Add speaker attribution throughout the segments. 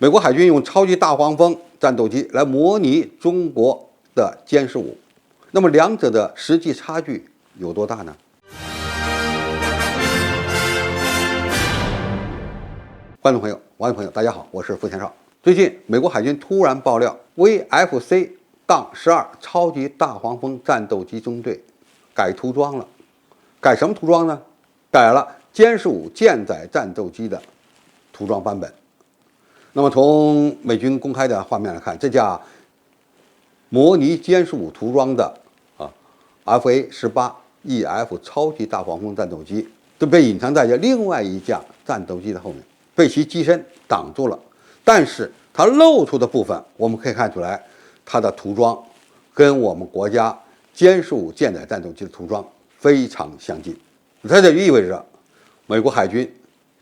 Speaker 1: 美国海军用超级大黄蜂战斗机来模拟中国的歼15，那么两者的实际差距有多大呢？观众朋友、网友朋友，大家好，我是付天少。最近，美国海军突然爆料，VFC-12超级大黄蜂战斗机中队改涂装了。改什么涂装呢？改了歼15舰载战斗机的涂装版本。那么从美军公开的画面来看，这架模拟歼15涂装的FA-18EF 超级大黄蜂战斗机，都被隐藏在另外一架战斗机的后面，被其机身挡住了。但是它露出的部分，我们可以看出来，它的涂装跟我们国家歼15舰载战斗机的涂装非常相近。这就意味着美国海军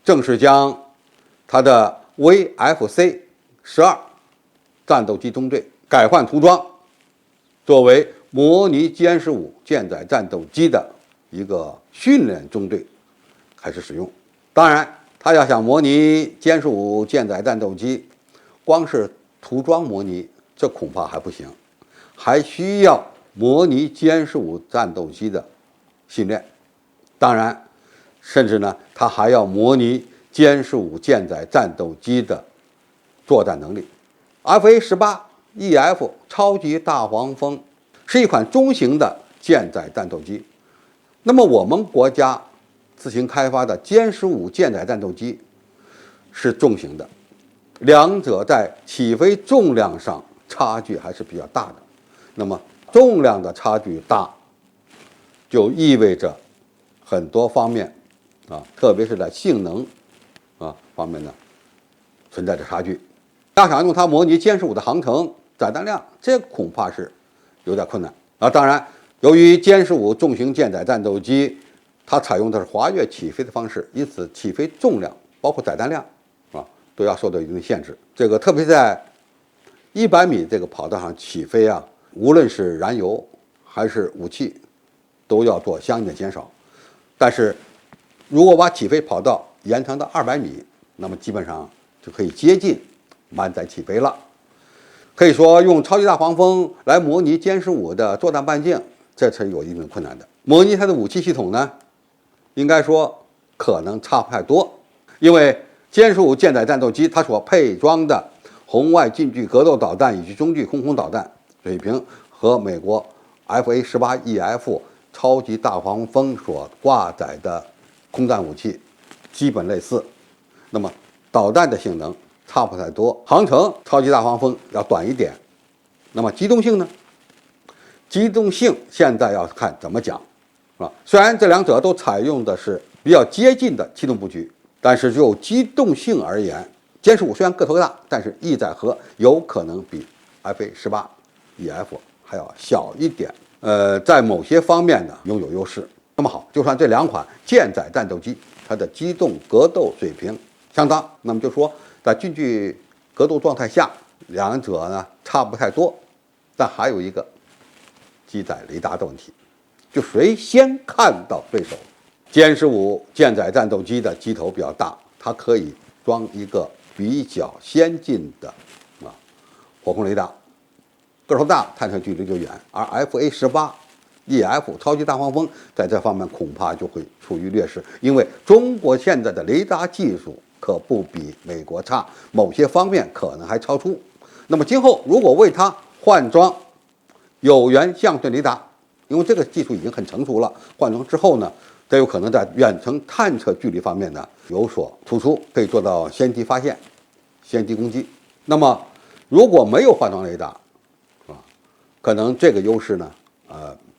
Speaker 1: 正式将它的VFC-12战斗机中队改换涂装，作为模拟歼15舰载战斗机的一个训练中队开始使用。当然，他要想模拟歼15舰载战斗机，光是涂装模拟，这恐怕还不行，还需要模拟歼15战斗机的训练。当然，甚至呢，他还要模拟歼15舰载战斗机的作战能力。FA-18EF 超级大黄蜂是一款中型的舰载战斗机。那么我们国家自行开发的歼15舰载战斗机是重型的，两者在起飞重量上差距还是比较大的。那么重量的差距大，就意味着很多方面特别是在性能方面呢存在着差距。要想用它模拟歼15的航程、载弹量，这恐怕是有点困难当然，由于歼15重型舰载战斗机它采用的是滑跃起飞的方式，因此起飞重量包括载弹量都要受到一定的限制。这个特别在100米这个跑道上起飞无论是燃油还是武器都要做相应的减少。但是如果把起飞跑道延长到200米，那么基本上就可以接近满载起飞了。可以说用超级大黄蜂来模拟歼15的作战半径，这是有一定困难的。模拟它的武器系统呢，应该说可能差不太多，因为歼15舰载战斗机它所配装的红外近距格斗导弹以及中距空空导弹水平和美国 FA-18EF 超级大黄蜂所挂载的空战武器基本类似。那么导弹的性能差不太多，航程超级大黄蜂要短一点。那么机动性呢？机动性现在要看怎么讲虽然这两者都采用的是比较接近的机动布局，但是就机动性而言，歼15虽然个头大，但是翼载荷有可能比 FA-18EF 还要小一点。在某些方面呢拥有优势。那么好，就算这两款舰载战斗机它的机动格斗水平相当，那么就说在近距格斗状态下，两者呢差不太多。但还有一个机载雷达的问题，就谁先看到对手。歼15舰载战斗机的机头比较大，它可以装一个比较先进的火控雷达，个头大，探测距离就远。而 FA-18EF 超级大黄蜂在这方面恐怕就会处于劣势，因为中国现在的雷达技术可不比美国差，某些方面可能还超出。那么今后如果为它换装有源相对雷达，因为这个技术已经很成熟了，换装之后呢，这有可能在远程探测距离方面呢有所突出，可以做到先敌发现、先敌攻击。那么如果没有换装雷达可能这个优势呢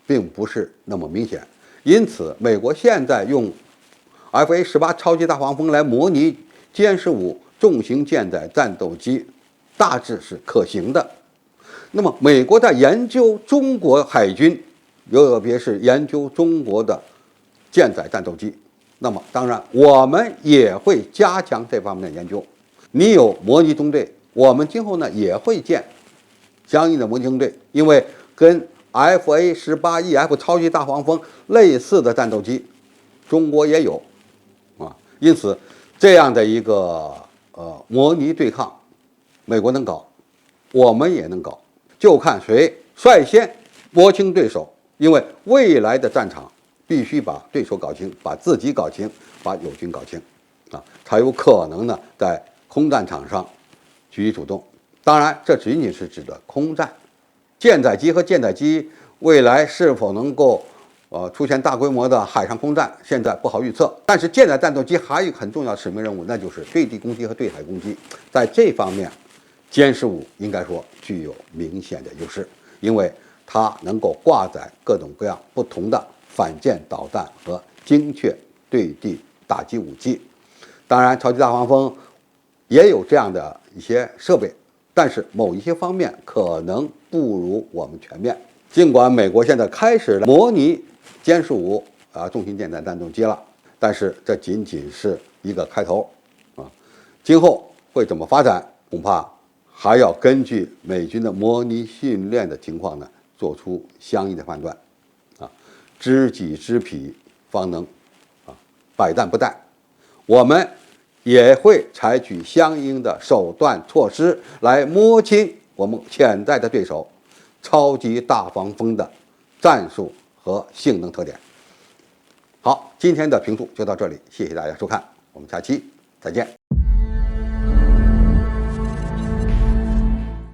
Speaker 1: 并不是那么明显。因此美国现在用 FA-18超级大黄蜂来模拟歼15重型舰载战斗机大致是可行的。那么美国在研究中国海军，特别是研究中国的舰载战斗机，那么当然我们也会加强这方面的研究。你有模拟中队，我们今后呢也会建相应的模拟中队，因为跟 FA-18EF 超级大黄蜂类似的战斗机中国也有因此这样的一个模拟对抗美国能搞，我们也能搞，就看谁率先摸清对手。因为未来的战场必须把对手搞清，把自己搞清，把友军搞清，才有可能呢在空战场上举一主动。当然，这仅仅是指的空战，舰载机和舰载机未来是否能够出现大规模的海上空战，现在不好预测。但是舰载战斗机还有一个很重要的使命任务，那就是对地攻击和对海攻击。在这方面，歼15应该说具有明显的优势，因为它能够挂载各种各样不同的反舰导弹和精确对地打击武器。当然，超级大黄蜂也有这样的一些设备，但是某一些方面可能不如我们全面。尽管美国现在开始模拟歼15重型舰载战斗机了，但是这仅仅是一个开头今后会怎么发展，恐怕还要根据美军的模拟训练的情况呢，做出相应的判断知己知彼，方能百战不殆。我们也会采取相应的手段措施来摸清我们潜在的对手超级大黄蜂的战术和性能特点。好，今天的评述就到这里，谢谢大家收看，我们下期再见。